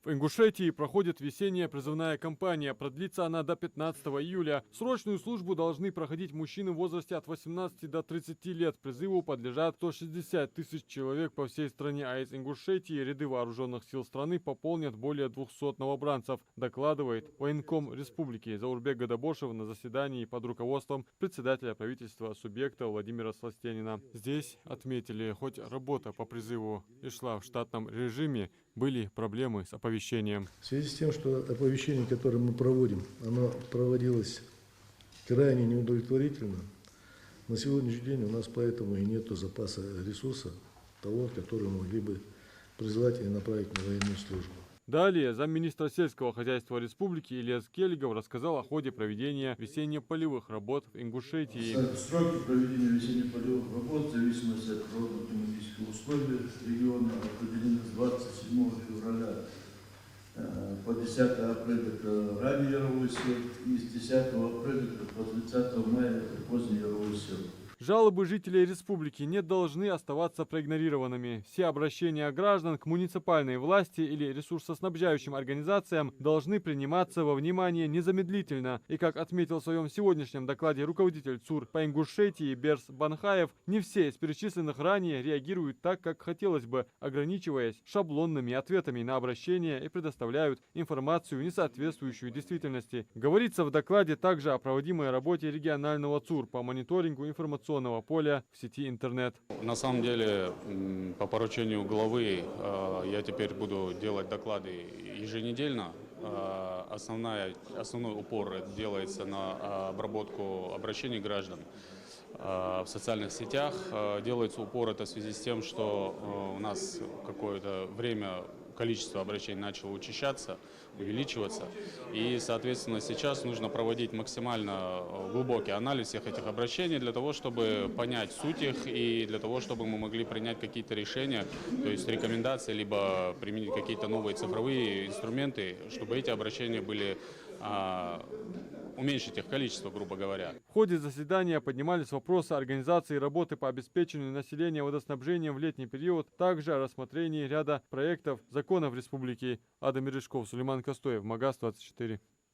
В Ингушетии проходит весенняя призывная кампания. Продлится она до 15 июля. Срочную службу должны проходить мужчины в возрасте от 18 до 30 лет. Призыву подлежат 160 тысяч человек по всей стране, а из Ингушетии ряды вооруженных сил страны пополнят более 200 новобранцев, докладывает военком республики Заурбек Гадабошев на заседании под руководством председателя правительства субъекта Владимира Сластенина. Здесь отметили, хоть работа по призыву и шла в штатном режиме, были проблемы с оповещением. В связи с тем, что оповещение, которое мы проводим, оно проводилось крайне неудовлетворительно, на сегодняшний день у нас поэтому и нет запаса ресурса того, который мы могли бы призвать и направить на военную службу. Далее замминистра сельского хозяйства республики Ильяс Келигов рассказал о ходе проведения весенне-полевых работ в Ингушетии. Сроки проведения весенне-полевых работ в зависимости от природно-климатических условий региона определены с 27 февраля по 10 апреля это ранний яровой сев и с 10 апреля по 30 мая это поздний яровой сев. Жалобы жителей республики не должны оставаться проигнорированными. Все обращения граждан к муниципальной власти или ресурсоснабжающим организациям должны приниматься во внимание незамедлительно. И как отметил в своем сегодняшнем докладе руководитель ЦУР по Ингушетии Берс Банхаев, не все из перечисленных ранее реагируют так, как хотелось бы, ограничиваясь шаблонными ответами на обращения и предоставляют информацию, не соответствующую действительности. Говорится в докладе также о проводимой работе регионального ЦУР по мониторингу информационного поля в сети интернет. На самом деле, по поручению главы я теперь буду делать доклады еженедельно. Основной упор делается на обработку обращений граждан в социальных сетях. Делается упор это в связи с тем, что у нас какое-то время количество обращений начало учащаться, увеличиваться. И, соответственно, сейчас нужно проводить максимально глубокий анализ всех этих обращений для того, чтобы понять суть их и для того, чтобы мы могли принять какие-то решения, то есть рекомендации, либо применить какие-то новые цифровые инструменты, чтобы эти обращения были уменьшить их количество, грубо говоря. В ходе заседания поднимались вопросы организации работы по обеспечению населения водоснабжением в летний период, также о рассмотрении ряда проектов законов республики. Адам Мережков, Сулейман Костоев, Магаз 24.